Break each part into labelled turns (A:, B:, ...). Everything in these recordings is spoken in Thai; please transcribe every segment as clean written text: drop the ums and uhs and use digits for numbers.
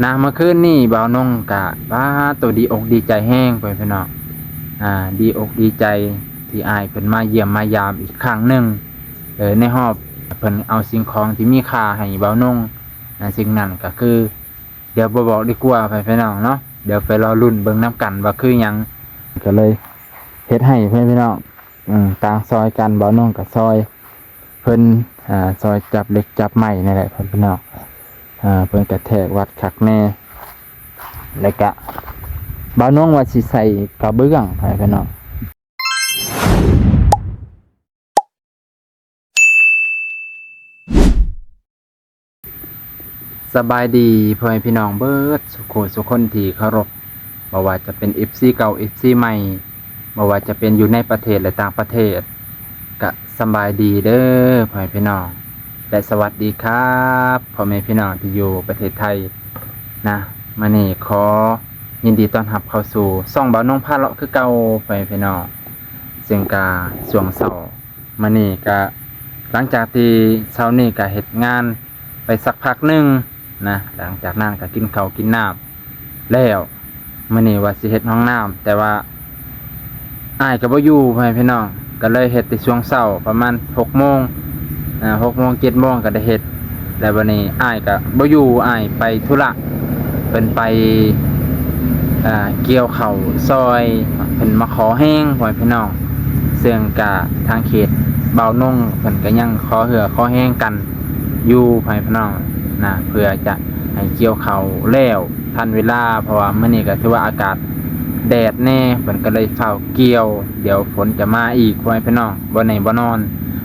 A: เมื่อคืนนี่บ่าวนงกะว่าตัวดีอกดีใจแห้งไปพี่น้องดีอกดีใจที่อายเพิ่นมาเยี่ยมมายามอีกครั้งหนึ่งในรอบเพิ่นเอาสิ่งของที่มีค่าให้บ่าวนงสิ่งนั้นก็คือเดี๋ยวบ่บอกดีกว่าไปพี่น้องเนาะเดี๋ยวไปรอลุ้นเบิ่งน้ำกันว่าคือหยังก็เลยเฮ็ดให้พี่น้องต่างซอยกันบ่าวนงกับซอยเพิ่นซอยจับเหล็กจับไม้นี่แหละพี่น้องเพิ่นกระแทกวัดคักแน่แล้วก็บ่าวนงว่าสิใส่กระเบื้องให้พี่น้องสบายดีพ่อแม่พี่น้องเบิดสุขคนที่เคารพบ่ว่าจะเป็น FC เก่า FC ใหม่บ่ว่าจะเป็นอยู่ในประเทศและต่างประเทศก็สบายดีเด้อพ่อแม่พี่น้องและสวัสดีครับพ่อแม่พี่น้องที่อยู่ประเทศไทยนะมื้อนี้ขอยินดีต้อนรับเข้าสู่ช่องบ่าวนงพาเลาะคือเก่าพ่อแม่พี่น้องซึ่งก็ช่วงเช้ามื้อนี้ก็หลังจากที่เช้านี้ก็เฮ็ดงานไปสักพักหนึงนะหลังจากนั้นก็กินข้าวกินน้ำแล้วมื้อนี้ว่าสิเฮ็ดห้องน้ำแต่ว่าอ้ายก็บ่อยู่พ่อแม่พี่น้องก็เลยเฮ็ดในช่วงเช้าประมาณ 6 โมง6 โมง 7 โมงก็ได้เฮ็ดแล้ววันนี้อ้ายก็บ่อยู่อ้ายไปธุระเพิ่นไปเกี่ยวข้าวซอยเพิ่นมาขอแห้งพ่อแม่พี่น้องซึ่งก็ทางเขตบ่าวนงเพิ่นก็ยังขอเหือขอแห้งกันอยู่พ่อแม่พี่น้องนะเพื่อจะให้เกี่ยวข้าวแล้วทันเวลาเพราะว่ามื้อนี้ก็ถือว่าอากาศแดดแน่เพิ่นก็เลยเฝ้าเกี่ยวเดี๋ยวฝนจะมาอีกพ่อแม่พี่น้องบ่ไหนบ่นอน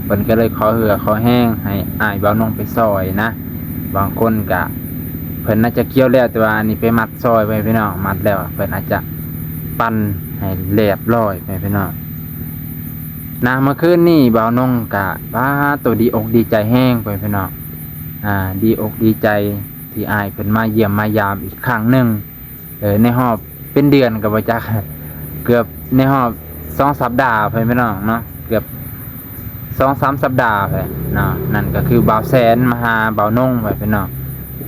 A: เพิ่นก็เลยขอเหือขอแห้งให้อ้ายบ่าวนงไปซอยนะบางคนก็เพิ่นน่าจะเกี่ยวแล้วแต่ว่านี่ไปมัดซอยไว้พี่น้องมัดแล้วเพิ่นอาจจะปั้นให้เรียบร้อยไปพี่น้องเมื่อคืนนี่บ่าวนงกะว่าตัวดีอกดีใจแห้งไปพี่น้องดีอกดีใจที่อายเพิ่นมาเยี่ยมมายามอีกครั้งหนึ่งในรอบเป็นเดือนก็บ่จักเกือบในรอบ2 สัปดาห์ไปพี่น้องเนาะเกือบ2-3 สัปดาห์ไปเนาะนั่นก็คือบ่าวแสนมาหาบ่าวนงไปพี่น้อง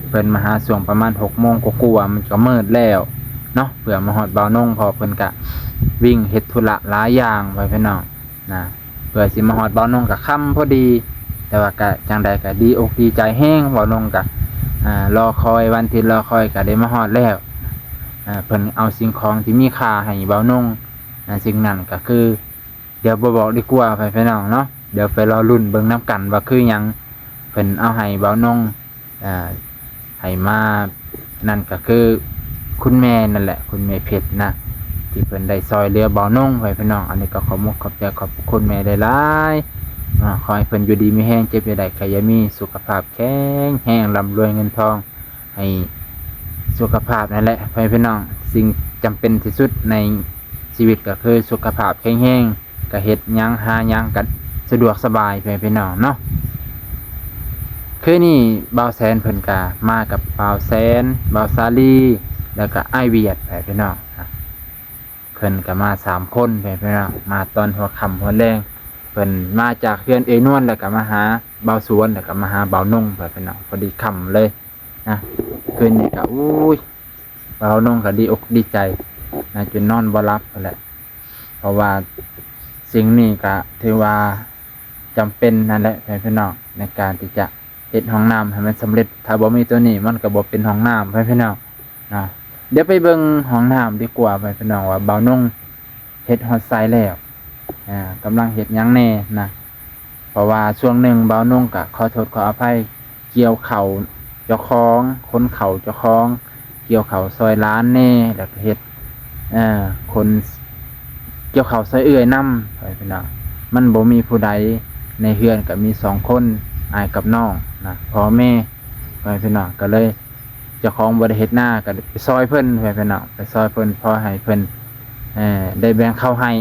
A: เพิ่นมาหาช่วงประมาณ 6 โมงกว่าๆมันก็มืดแล้วเนาะเพื่อมาฮอดบ่าวนงพอเพิ่นก็วิ่งเฮ็ดธุระหลายอย่างไปพี่น้องนะเพื่อสิมาฮอดบ่าวนงก็ค่ำพอดีแต่ว่าก็จังใดก็ดีอกดีใจแฮงบ่าวนงก็รอคอยวันที่รอคอยก็ได้มาฮอดแล้วเพิ่นเอาสิ่งของที่มีค่าให้บ่าวนงสิ่งนั้นก็คือเดี๋ยวบ่บอกดีกว่าไปพี่น้องเนาะเดี๋ยวไปรอลุ้นเบิ่งน้ำกันว่าคือหยังเพิ่นเอาให้บ่าวนงให้มานั่นก็คือคุณแม่นั่นแหละคุณแม่เพชรนะที่เพิ่นได้ซอยเหลือบ่าวนงไปพี่น้องอันนี้ก็ขอบขอบใจขอบคุณแม่หลายๆขอให้เพิ่นอยู่ดีมีแรงเจ็บอย่าได้ใครอย่ามีสุขภาพแข็งแรงร่ำรวยเงินทองให้สุขภาพนั่นแหละพี่น้องสิ่งจำเป็นที่สุดในชีวิตก็คือสุขภาพแข็งแรงก็เฮ็ดหยังหาหยังก็สะดวกสบายพี่น้องเนาะคือนี่บ่าวแสนเพิ่นก็มากับบ่าวแสนบ่าวสาลีแล้วก็อ้ายเวียดพี่น้องเพิ่นก็มา3 คนพี่น้องมาตอนหัวค่ำหัวแรงเพิ่นมาจากเฮือนเอนวลแล้วก็มาหาบ่าวสวนแล้วก็มาหาบ่าวนงพี่น้องพอดีค่ำเลยนะคืนนี้ก็บ่าวนงก็ดีอกดีใจจนนอนบ่หลับนั่นแหละเพราะว่าสิ่งนี้ก็ถือว่าจำเป็นนั่นแหละพี่น้องในการที่จะเฮ็ดห้องน้ำให้มันสำเร็จถ้าบ่มีตัวนี้มันก็บ่เป็นห้องน้ำพี่น้องนะเดี๋ยวไปเบิ่งห้องน้ำดีกว่าพี่น้องว่าบ่าวนงเฮ็ดฮอดไซด์แล้วกำลังเฮ็ดหยังแน่นะเพราะว่าช่วงหนึ่งบ่าวนงก็ขอโทษขออภัยเกี่ยวเข่าเจ้าของคนเข่าเจ้าของเกี่ยวเข่าซอยร้านแน่แล้วก็เฮ็ดคนเกี่ยวเข่าซอยเอื้อยนำพี่น้องมันบ่มีผู้ใดในเฮือนก็มี2 คนอ้ายกับน้องนะพ่อแม่พี่น้องก็เลยเจ้าของบ่ได้เฮ็ดหน้าก็ไปซอยเพิ่นพี่น้องไปซอยเพิ่นพอให้เพิ่นได้แบ่งเข้าให้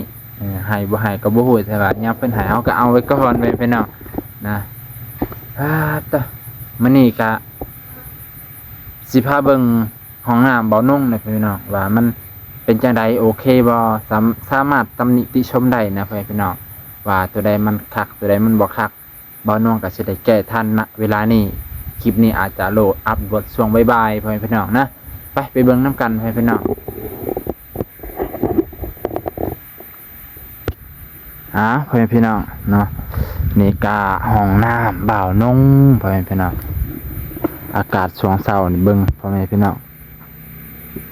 A: ให้บ่ให้ก็บ่ฮู้แต่ว่ายามเพิ่นให้เฮาก็เอาไว้ก่อนพี่น้องนะต่อมื้อนี้ก็สิพาเบิ่งห้องน้ำบ่าวนงนะพี่น้องว่ามันเป็นจังไดโอเคบ่สามารถตำหนิติชมได้นะพี่น้องว่าตัวใดมันคักตัวใดมันบ่คักบ่าวนงก็สิได้แก้ทันณเวลานี้ คลิปนี้อาจจะโหลดอัปโหลดช่วงบ่ายๆพ่อแม่พี่น้องนะไปเบิ่งน้ำกันพ่อแม่พี่น้องพ่อแม่พี่น้องเนาะนี่กาห้องน้ำบ่าวนงพ่อแม่พี่น้องอากาศช่วงเช้านี่เบิ่งพ่อแม่พี่น้อง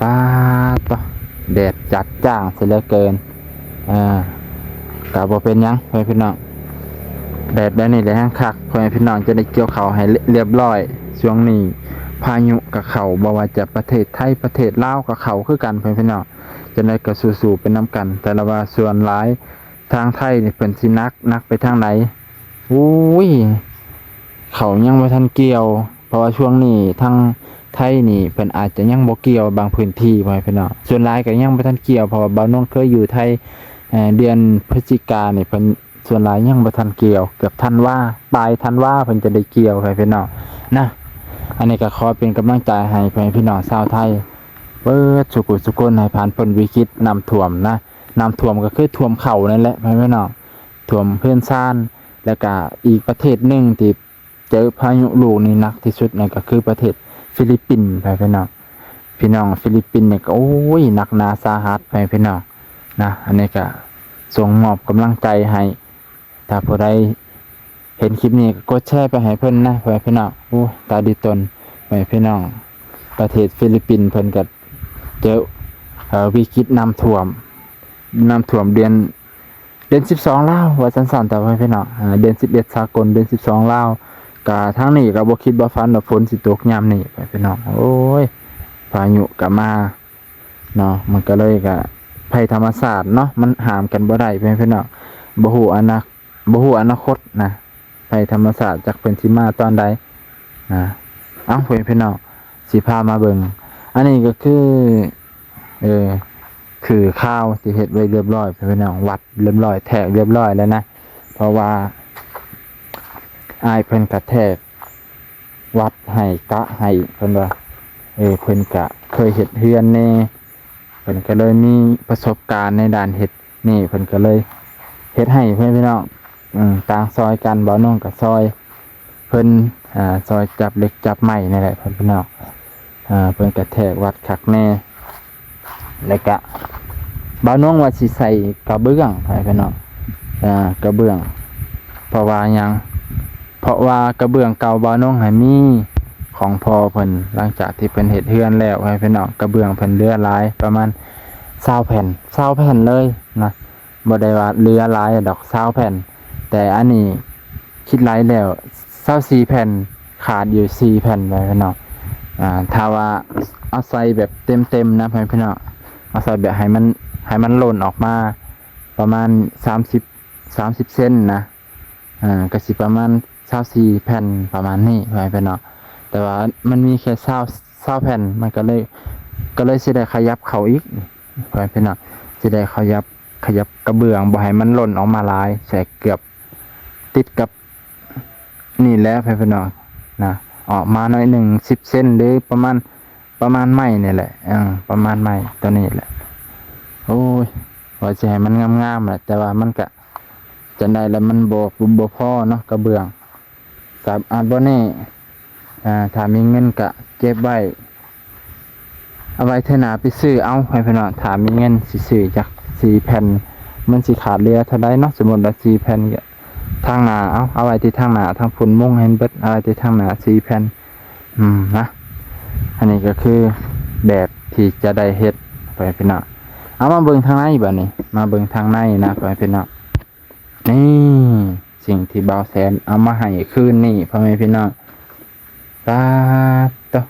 A: ป้าตะแดดจัดจ้างเสียเหลือเกินก็บ่เป็นหยังพ่อแม่พี่น้องแดดแบบนี้แหละฮังคักพ่อแม่พี่น้องจะได้เกี่ยวข้าวให้เรียบร้อยช่วงนี้พายุกับเขาบ่ว่าจะประเทศไทยประเทศลาวกับเขาคือกันพ่อแม่พี่น้องจะได้ก็สู้ๆเป็นน้ำกันแต่ละว่าส่วนหลายทางไทยนี่เพิ่นสินักไปทางไหนอุ้ยเขายังบ่ทันเกี่ยวเพราะว่าช่วงนี้ทางไทยนี่เพิ่นอาจจะยังบ่เกี่ยวบางพื้นที่พ่อแม่พี่น้องส่วนหลายก็ยังบ่ทันเกี่ยวเพราะว่าบ่าวน้องเคยอยู่ไทยเดือนพฤศจิกายนนี่เพิ่นส่วนหลายยังบ่ทันเกี่ยวเกือบธันวาปลายธันวาเพิ่นจะได้เกี่ยวพ่อแม่พี่น้องนะอันนี้ก็ขอเป็นกำลังใจให้พ่อแม่พี่น้องชาวไทยเบิดสุขให้ผ่านพ้นวิกฤตน้ำท่วมนะน้ำท่วมก็คือท่วมเข่านั่นแหละพี่น้องท่วมเพื่อนซ่านแล้วก็อีกประเทศหนึ่งที่เจอพายุลูกนี่หนักที่สุดนั่นก็คือประเทศฟิลิปปินส์พี่น้องฟิลิปปินส์เนี่ยก็โอ้ยหนักหนาสาหัสพี่น้องนะอันนี้ก็ส่งมอบกำลังใจให้ถ้าผู้ใดเห็นคลิปนี้ก็กดแชร์ไปให้เพิ่นนะพี่น้องโอ้ตาดีตนพี่น้องประเทศฟิลิปปินส์เพิ่นก็เจอวิกฤตน้ำท่วมเดือน12ลาวว่าสั้นๆแต่ว่าพี่น้องเดือน11สากลเดือน12ลาวก็ทางนี้ก็บ่คิดบ่ฝันว่าฝนสิตกยามนี้พี่น้องโอ้ยพายุก็มาเนาะมันก็เลยก็ภัยธรรมชาติเนาะมันห้ามกันบ่ได้พี่น้องบ่ฮู้อนาคตนะภัยธรรมชาติจักเป็นสิมาตอนใดนะพี่น้องสิพามาเบิ่งอันนี้ก็คือข้าวที่เฮ็ดไว้เรียบร้อยพี่น้องวัดเรียบร้อยแทกเรียบร้อยแล้วนะเพราะว่าอ้ายเพิ่นก็แทกวัดให้กะให้เพิ่นว่าเพิ่นก็เคยเฮ็ดเฮือนแน่เพิ่นก็เลยมีประสบการณ์ในด้านเฮ็ดนี่เพิ่นก็เลยเฮ็ดให้พี่น้องต่างซอยกันบ่าวน้องก็ซอยเพิ่นซอยจับเหล็กจับไม้นี่แหละพี่น้องเพิ่นก็แทกวัดคักแน่แล้วก็บ่าวน้องว่าสิใส่กระเบื้องพี่น้องกระเบื้องเพราะว่ากระเบื้องเก่าบ่าวน้องให้มีของพอเพิ่นหลังจากที่เพิ่นเฮ็ดเฮือนแล้วพี่น้องกระเบื้องเพิ่นเหลือหลายประมาณ20แผ่นเลยนะบ่ได้ว่าเหลือหลายดอก20แผ่นแต่อันนี้คิดหลายแล้ว24แผ่นขาดอยู่4แผ่นพี่น้องถ้าว่าเอาใส่แบบเต็มๆนะพี่น้องเอาใส่แบบให้มันหล่นออกมาประมาณ30เซนนะก็สิประมาณ24แผ่นประมาณนี้พี่น้องแต่ว่ามันมีแค่20แผ่นมันก็เลยสิได้ขยับเข้าอีกพี่น้องสิได้ขยับกระเบื้องบ่ให้มันหล่นออกมาหลายใส่เกือบติดกับนี่แล้วพี่น้องนะออกมาหน่อยหนึ่ง10เซนหรือประมาณไม้นี่แหละประมาณไม้ตัวนี้แหละโอ้ยว่าจะให้มันงามๆแหละแต่ว่ามันก็จะได้แล้วมันบ่พอเนาะกระเบื้องกับบ่แน่ถ้ามีเงินก็เก็บไว้เอาไว้เท่าหน้าไปซื้อเอาให้พี่น้องถ้ามีเงินสิซื้อจัก4แผ่นมันสิขาดเหลือเท่าใดเนาะสมมุติว่า4แผ่นก็ทางหน้าเอาไว้ที่ทางหน้าทางพุ่นมุ่งให้เบิดเอาไว้ที่ทางหน้า4แผ่นนะอันนี้ก็คือแบบที่จะได้เฮ็ดไปพี่น้องเอามาเบิ่งทางในบัดนี้มาเบิ่งทางในนะไปพี่น้องนี่สิ่งที่บ่าวแสนเอามาให้คืนนี่พ่อแม่พี่น้องตาตะ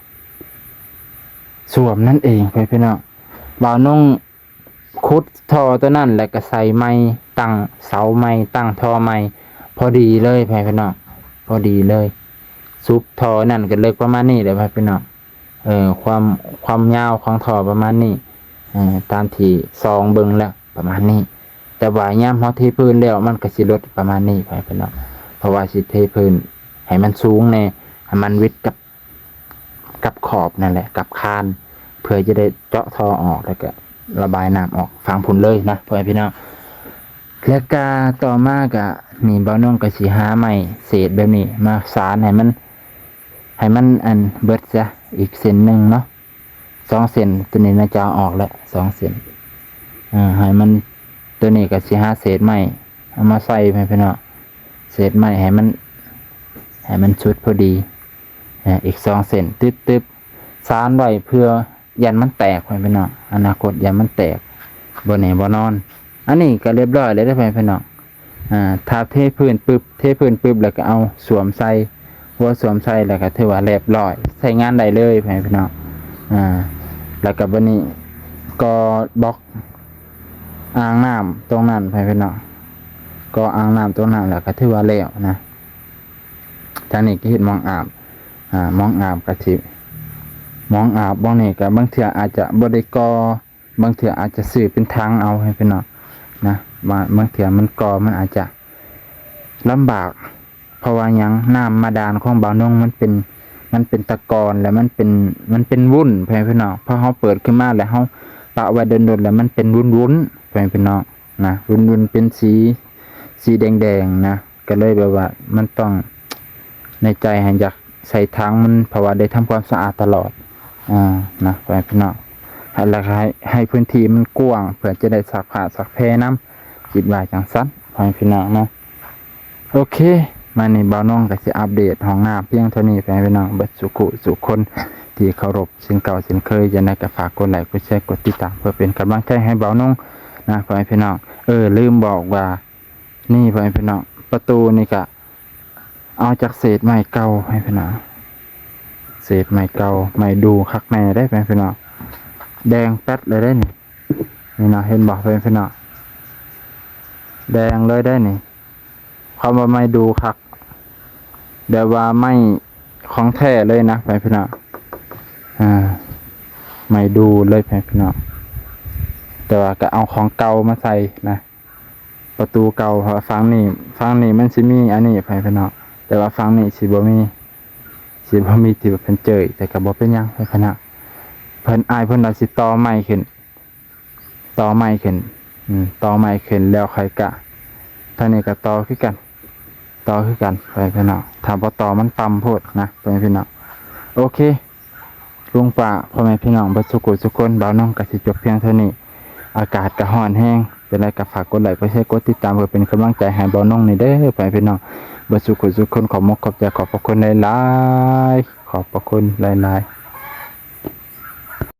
A: สวมนั่นเองไปพี่น้องบ่าวนุ่งขุดท่อตัวนั้นแล้วก็ใส่ไม้ตั้งเสาไม้ตั้งท่อไม้พอดีเลยไปพี่น้องพอดีเลยซุปท่อนั่นก็เล็กประมาณนี้เลยไปพี่น้องความยาวของท่อประมาณนี้ตามที่ซองเบิ่งแล้วประมาณนี้แต่ว่ายามเฮาเทพื้นแล้วมันก็สิลดประมาณนี้ไปพี่น้องเพราะว่าสิเทพื้นให้มันสูงแน่ให้มันวิดกับขอบนั่นแหละกับคานเพื่อจะได้เจาะท่อออกแล้วก็ระบายน้ำออกฟังผลเลยนะพ่อพี่น้องแล้วก็ต่อมาก็นี่บ่าวน้องก็สิหาไม้เศษแบบนี้มาสานให้มัน ให้มันอันเบิดซะอีกเส้นหนึ่งเนาะ2 เส้นตัวนี้น่าจะเอาออกแล้ว2 เส้นให้มันตัวนี้ก็สิหาเศษไม้เอามาใส่ให้พี่น้องเศษไม้ให้มันชุดพอดีอีก2 เส้นตึ๊บๆสานไว้เพื่อยันมันแตกให้พี่น้องอนาคตยันมันแตกบ่แน่บ่นอนอันนี้ก็เรียบร้อยแล้วได้อพี่น้องถ้าเทพื้นปึ๊บแล้วก็เอาสวมใส่หัวสวมใส่แล้วก็ถือว่าเรียบร้อยใช้งานได้เลยพี่น้องแล้วก็บัดนี้ก็บล็อกอ่างน้ำตรงนั้นพี่น้องก็อ่างน้ำตรงนั้นแล้วก็ถือว่าแล้วนะทางนี้ก็เฮ็ดมองอาบมองอาบก็สิมองอาบบางนี่ก็บางเทื่ออาจจะบ่ได้ก่อบางเทื่ออาจจะซื้อเป็นถังเอาให้พี่น้องนะบางเทื่อมันก่อมันอาจจะลำบากเพราะว่าหยังน้ำมาดานของบ่าวนงมันเป็นตะกอนแล้วมันเป็นวุ้นพี่น้องพอเฮาเปิดขึ้นมาแล้วเฮาปะไว้โดนๆแล้วมันเป็นวุ้นพี่น้องนะวุ้นเป็นสีแดงๆนะก็เลยแบบว่ามันต้องในใจอยากใส่ถังมันเพราะว่าได้ทำความสะอาดตลอดนะพี่น้องให้พื้นที่มันกว้างเพื่อจะได้ซักผ้าซักแพรน้ำคิดว่าจังซั่นพี่น้องเนาะโอเคมานี่บ่าวน้องก็สิอัปเดตห้องน้ำเพียงเท่านี้พี่น้องเบิดสุคนที่เคารพสิ่งเก่าสิ่งเคยจะได้ก็ฝากกดไลค์กดแชร์กดติดตามเพื่อเป็นกำลังใจให้บ่าวน้องนะพี่น้องลืมบอกว่านี่พี่น้องประตูนี่ก็เอาจากเศษไม้เก่าให้พี่น้องเศษไม้เก่าไม้ดูคักแน่ได้พี่น้องแดงแป๊ดเลยได้นี่นะเห็นบอกพี่น้องแดงเลยได้นี่คำว่าไม้ดูคักเดี๋ยวว่าไม้ของแท้เลยนะพี่น้องไม้ดูเลยพี่น้องแต่ว่าก็เอาของเก่ามาใส่นะประตูเก่าเพราะฝั่งนี้มันสิมีอันนี้พี่น้องแต่ว่าฝั่งนี้สิบ่มีที่ว่าเพิ่นเจอแต่ก็บ่เป็นหยังพี่น้องเพิ่นอายเพิ่นว่าสิต่อไม้ขึ้นต่อไม้ขึ้นแล้วค่อยกะท่านี้ก็ต่อคือกันพี่น้องถ้าบ่ต่อมันต่ำโพดนะพี่น้องโอเคลุงป้าพ่อแม่พี่น้องเบิดสุคนบ่าวน้องก็สิจบเพียงเท่านี้อากาศก็ร้อนแรงเป็นไรก็ฝากกดไลค์กดแชร์กดติดตามเพื่อเป็นกำลังใจให้บ่าวน้องนี่เด้อพี่น้องเบิดสุคนขอบคุณขอบพระคุณหลายๆขอบพระคุณหลายๆ